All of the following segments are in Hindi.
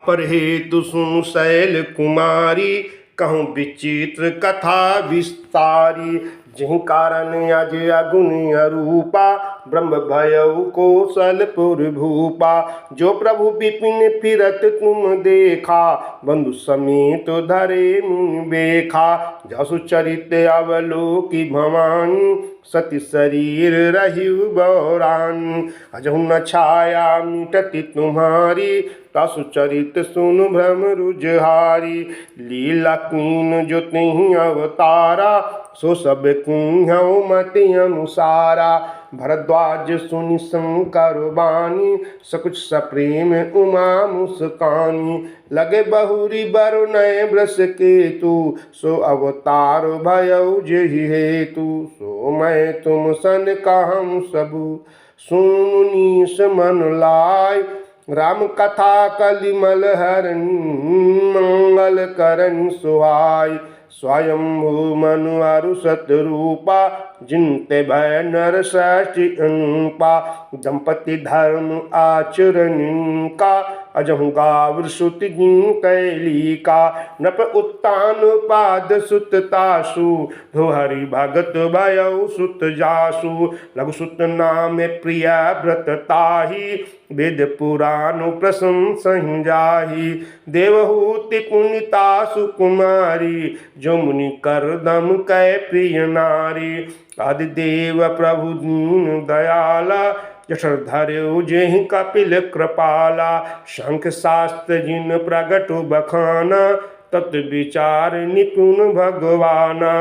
पर हेतु सुन शैल कुमारी, कहूँ विचित्र कथा विस्तारी। जिहि कारण अज अगुण अरूपा, ब्रह्म भयउ कौशलपुर भूपा। जो प्रभु विपिन फिरत तुम देखा, बंधु समेत धरे मुनि बेखा। जसु चरित अवलोकि भवानी, सती शरीर रहिउ बौरानी। अजहु न छाया मिटति तुम्हारी, तसु चरित सुनु भ्रम रुजहारी। लीला कीन जो तिहि अवतारा, सो सब किन्हु मति अनुसारा। भरद्वाज सुनि शंकर बानी, सकुच सप्रेम उमा मुस्कानी। लगे बहुरी बरुनय वृष केतु, सो अवतार भयउ जेहि हेतु। सो मैं तुम सन कहूँ सबु, सुनु नीस मन लाय। राम कथा कलिमल हरनि, मंगल करनि सुहाय। स्वयंभू मनु अरु सतरूपा, जिनते भय नर षष्टि अनुपा। दंपति धर्म आचरण का, अजहु गावर श्रुति जिन कैलिका। नप उत्तान पाद सुत तासु, धो हरि भगत भयउ सुत जासु। लघु सुत नाम प्रिय व्रत ताहि, वेद पुराण प्रशंसहि जाहि। देवहूति पुनिता सुकुमारी, जो मुनि करदम कै प्रिय नारी। आदिदेव प्रभु दीन दयाला, जठर धर्यु जेहि कपिल कृपाला। शंख शास्त्र जिन प्रगट बखाना, तत् विचार निपुण भगवाना।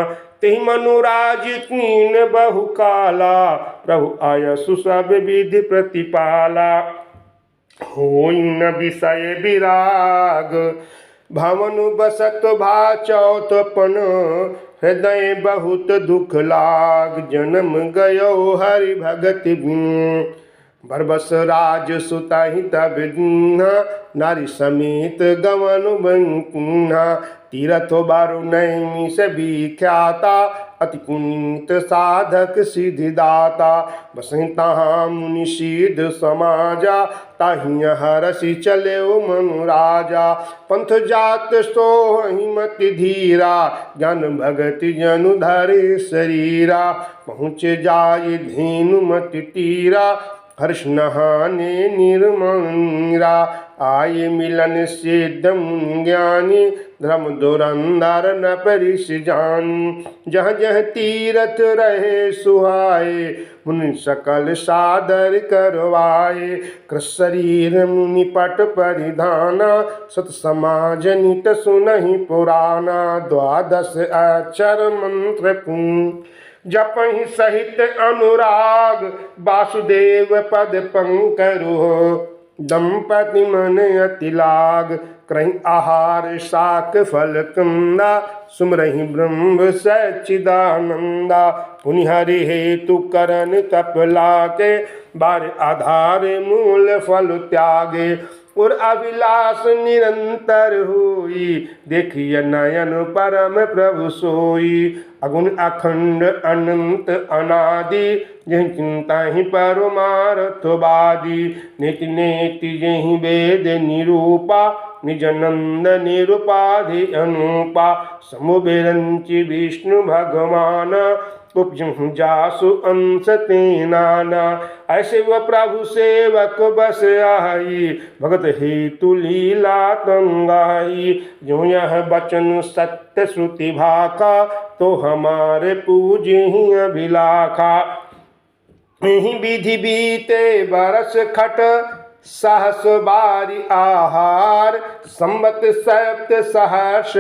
तेहि मनुराज कीन बहु काला, प्रभु आयसु सब विधि प्रतिपाला। होई न विषय विराग, भवन बसत भा चौथपन। हृदय बहुत दुख लाग, जन्म गयो हरि भगत बिन। बरबस राज सुतहि तब दीन्हा, नारी समेत गवन बंकुन्हा। तीरथ बारुनैमि से विख्याता, अति पुनीत साधक सिद्धिदाता। बसहि तहाँ मुनि सिद्ध समाजा, ताहि हरषि चलेउ मनु राजा। पंथ जात सोहि मति धीरा, ज्ञान भगति जनु धरे शरीरा। पहुँच जाय धेनु मति तीरा, हर्ष नहाने निर्मंगा। आय मिलन सिद्ध मुनि ज्ञानी, धर्म धुरंधर न परिस जानी। जह जह तीरथ रहे सुहाए, मुनि सकल सादर करवाए। कृश शरीर मुनि पट परिधाना, सत समाज नित सुनहि पुराना। द्वादश अक्षर मंत्र पुन, जपहि सहित अनुराग। वासुदेव पद पंकरु, दंपति मन अति लाग। करहि आहार शाक फल कंदा, सुमरहि ब्रह्म सच्चिदानंदा। पुनि हरि हेतु करन तप लागे, बार आधार मूल फल त्यागे। और अभिलाष निरंतर होई, देखिए नयन परम प्रभु सोई। अगुण अखंड अनंत अनादि, यही चिंता ही परमार्थवादी। नीति नेति यही वेद निरूपा, निज नंद निरुपाधि अनुपा। समुबिरंचि विष्णु भगवान, उपजहु जासु अंश ते नाना। ऐसे वह प्रभु सेवक बस आई, भगत हेतु लीला तंगाई। जो यह बचन सत्य श्रुति भाखा, तो हमारे पूज्य ही अभिलाखा। यही विधि बीते बरस खट, सहस बारी आहार। संबत सप्त सहर्ष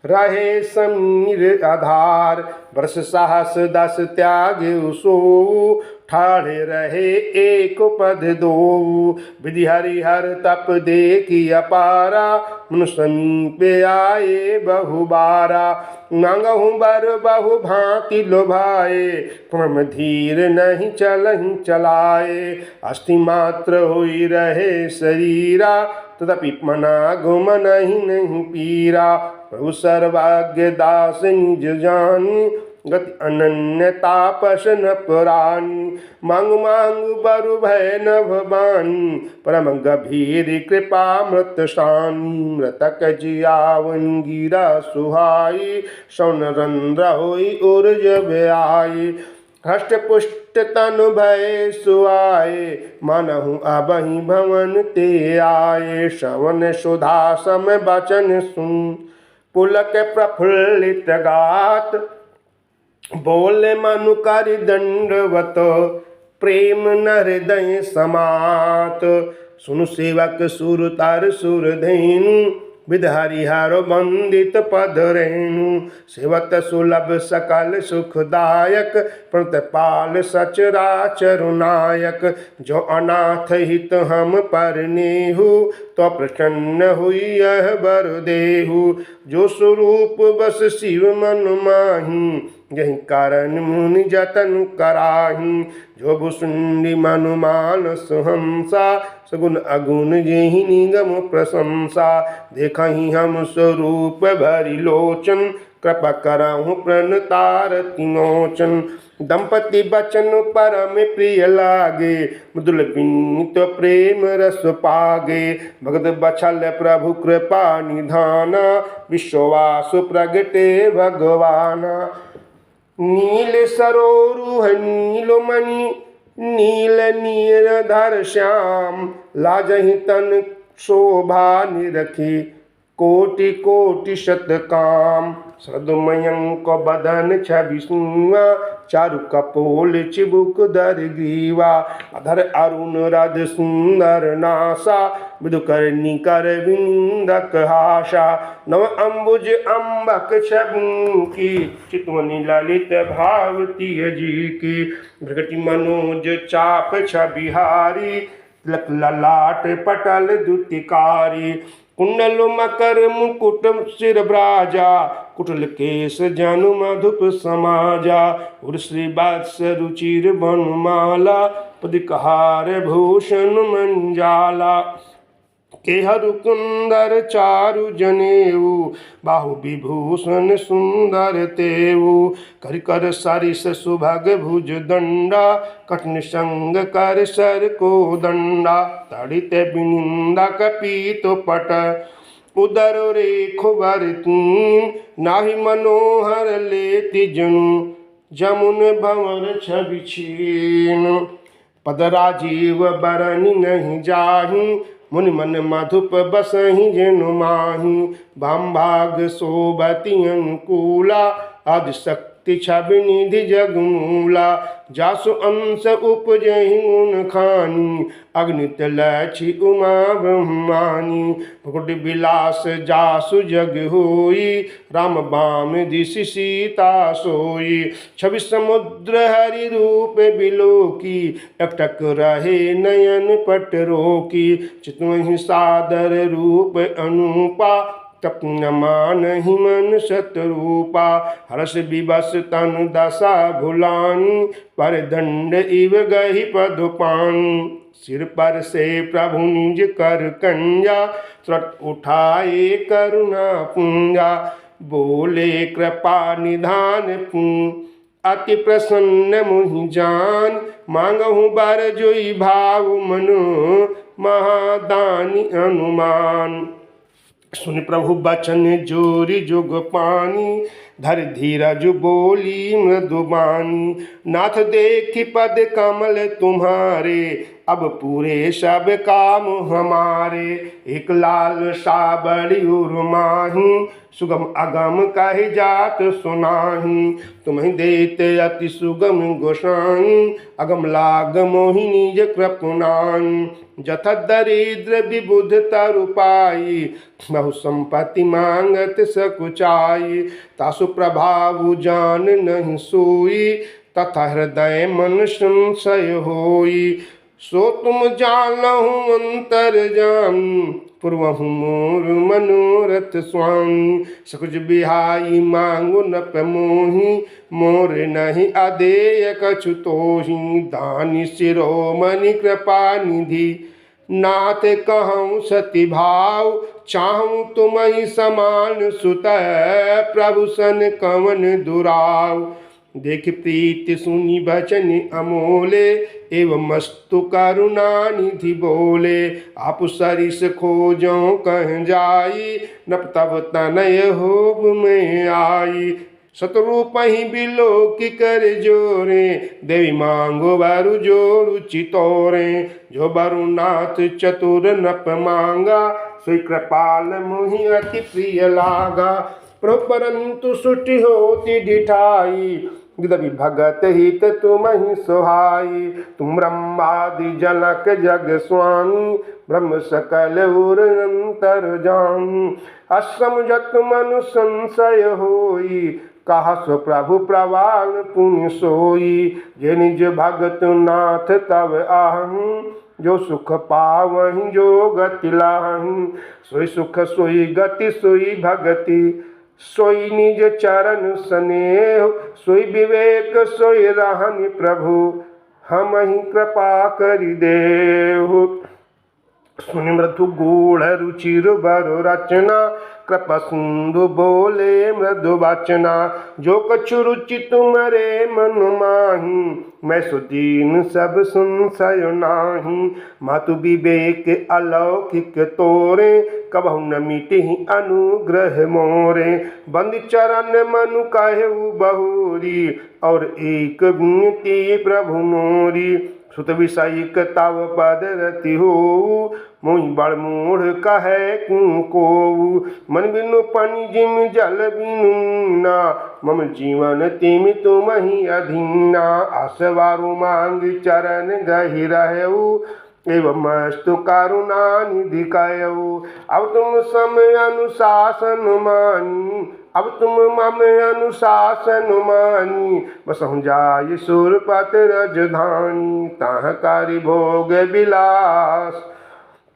रहे समीर आधार। वर्ष सहस 10 त्यागे सो, ठाढ़े रहे एक पद दो। विधि हरिहर तप देखी अपारा, मन समीप आए बहुबारा। मांगहु बर बहु भांति लोभाए, क्रम धीर नहीं चलहि चलाए। अस्थि मात्र होई रहे शरीरा, तदपि मना गुम नहीं पीरा। प्रभु सर्वाज्ञ दास निज जानी, गति अनन्य तापस न पुरानी। मांग मांग बरु भय न भवानी, परम गभीर कृपा मृत शानी। मृतक जियावन गिरा सुहाई, सौन रंध्र होई उर्ज व्याई। हष्ट पुष्ट तनु भय सुआए, मनहु अबहि भवन ते आए। श्रवण सुधा सम बचन सुन, पुलक प्रफुल्लित गात। बोले मनु कर दंडवत, प्रेम न हृदय समात। सुनु सेवक सुर तर सुर धेनु, विध हरिहर वंदित पद रेणु। सेवत सुलभ सकल सुखदायक, प्रतिपाल सचराचर नायक। जो अनाथ हित हम पर नेहु, तो प्रसन्न हुई यह बर देहु। जो स्वरूप बस शिव मन माही, यही कारण मुनि जतन कराही। जो भुसुंडी मनु मानस हंसा, सगुन अगुण जेहि निगम प्रशंसा। देखहि हम स्वरूप भरि लोचन, कृपा करहु प्रणतार तिमोचन। दंपति बचन परम प्रिय लागे, मृदुल विनीत प्रेम रस पागे। भगत बछल प्रभु कृपा निधाना, विश्वासु प्रगटे भगवाना। नील सरोरुह नीलमणि, नील नीरधर श्याम। लाजहि तन शोभा निरखी, कोटि कोटि शत काम। सदमयंक बदन छवि सुआ, चारु कपोल चिबुक दर ग्रीवा। अधर अरुण रद सुंदर नासा, मृदुकर्णि कर विनिंदक हासा। नव अम्बुज अम्बक छवि की, चितवनि ललित भावती जी की। भृगति मनोज चाप छबिहारी, तिलक ललाट पटल दुतिकारी। कुंडल मकर मुकुट शिरभ्राजा, कुटल केश जनु मधुप समाजा। उर्श्री वत्स रुचिर वनमाला, पदिकहार भूषण मंजाला। केहरु कुंदर चारु जनेऊ, बाहु विभूषण सुंदर तेऊ। कर कर सरिस सुभग भुज दंडा, कठिन संग कर सर को दंडा। तड़ित बिनिंदा कपीत पट, उदर रेखु बर तीन। नाहि मनोहर लेति जनु, जमुन भंवर छवि छीन। पद राजीव बरनि नहीं जाहि, मुनि मन मधुप बसहि जेनु माहि। भाग शोभति अनुकूला, आदि शक्ति छवि निधि जगमूला। जासु अंश उपजहि गुण खानी, अग्नित लक्षि उमा ब्रह्मानी। मुकुट विलास जासु जग होई, राम बाम दिशि सीता सोई। छवि समुद्र हरि रूप बिलोकी, एकटक रहे नयन पट रोकी। चितवहि सादर रूप अनूपा, तप न मानहि मन शतरूपा। हर्ष विवश तनु दशा भुलानी, पर दंड इव गहि पदुपानी। सिर पर से प्रभु निज कर कंजा, त्रट उठाए करुणा पुंजा। बोले कृपा निधान पुन, अति प्रसन्न मुहि जान। मांगहु बर जोई भाव मनो, महादानी अनुमान। सुन प्रभु बचन जोरी जुग पानी, धर धीरज बोली मृदुबानी। नाथ देखि पद कमल तुम्हारे, अब पूरे सब काम हमारे। एक लाल साबड़ी उर्माही, सुगम अगम कहि जात सुनाही। तुम्हें देते अति सुगम गोसाई, अगम लाग मोहि निज कृपनाई। जथ दरिद्र विबुध तरु पाई, बहु संपत्ति मांगत सकुचाई। तासु प्रभाव जान नहीं सोई, तथा हृदय मन संशय होई। सो तुम जानहु अंतर्जामी, पूर्वहु मोर मनोरथ स्वामी। सकुच बिहाई मांगु न मोहि, मोर नहीं अदेय कछु तोहि। दानी शिरोमणि कृपा निधि, नाथ कहूँ सति भाव। चाहूँ तुमहि समान सुत, प्रभु सन कवन दुराव। देख प्रीति सुनी बचन अमोले, एवं मस्तु करुणा निधि बोले। आप सरिस खोजो कह जाई, नप तब तनय होब में आई। शत्रुप ही बिलो की कर जोरे, देवी मांगो बारु जोरु चितोरे। जो बरुनाथ चतुर नप मांगा, श्री कृपाल मुहि अति प्रिय लागा। परंतु सुटि होती डिठाई, यद्यपि भगत हित तुम ही सुहाई। तुम ब्रह्मादि जनक जग स्वामी, ब्रह्म सकल उर अंतर जामी। असमझत मनु संशय होई, कहा सो प्रभु प्रवाल पुण्य सोई। जे निज भगत नाथ तब आहूँ, जो सुख पावहीं जो गति लाहूँ। सोई सुख सोई गति सोई भगति, सोई निज चरण स्नेह। सोई विवेक सोई रहनि प्रभु, हम ही कृपा करि देहु। सुनि मृदु गूढ़ रुचिर बर रचना, कृपा सिंधु बोले मृदु वचना। जो कछु रुचि तुम्हारे मन माही, मैं सुदीन सब संशय नाही। मातु विवेक अलौकिक तोरे, कबहु न मिटहि अनुग्रह मोरे। बंद चरण मनु कहु बहुरी, और एक विनती प्रभु मोरी। सुत विषयिक तव पद रति हो, मोहि बड़ मूढ़ कहे को। मन बिनु पानी जिम जल बिनु ना, मम जीवन तिम तुम ही अधीना। आसवारु मांग चरण गहि रहु, एवं मस्तु करुणा निधि कहु। अब तुम समय अनुशासन मानी, अब तुम मम अनुशासन मानी। बसहु जाय सुरपत रजधानी, ताह करि भोग विलास,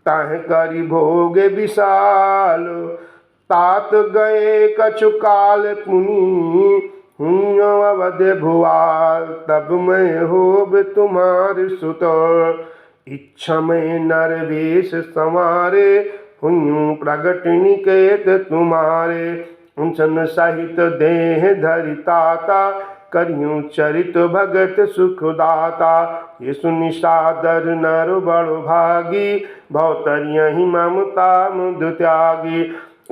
ताह करि भोग विशाल। तात गए कछु काल पुनि, हुँ अवध भुआल। तब मैं होब तुम्हार सुत, इच्छा में नर वेश संवारे। हुँ प्रगट निकेत तुम्हारे, उनसन सहित देह धरि ताता। करियूं चरित भगत सुखदाता। ये सुनि सादर नर बड़ भागी, भवतरियहि ममता मुद त्यागी।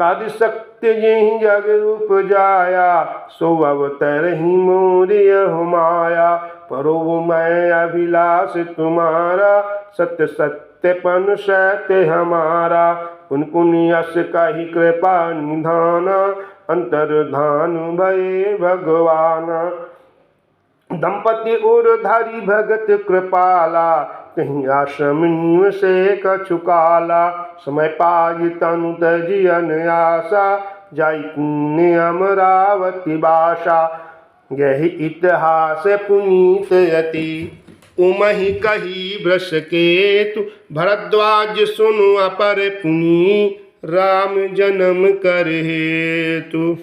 आदि शक्ति यही जग उपजाया, सो अवतरहि मोर यह माया। परो मैं अभिलाष तुम्हारा, सत्य सत्यपन सत्य हमारा। पुन पुन यश कहि कृपा निधाना, अंतर्धान भये भगवान। दंपति उर धरि भगत कृपाला, कहीं आश्रम निवसे कछु काला। समय पाई तनु तजि अनयासा, जाई पुण्य अमरावती बासा। यही इतिहास पुनीत यति, उमहि कही वृष केतु। भरद्वाज सुनु अपर पुनि, राम जन्म कर हेतु।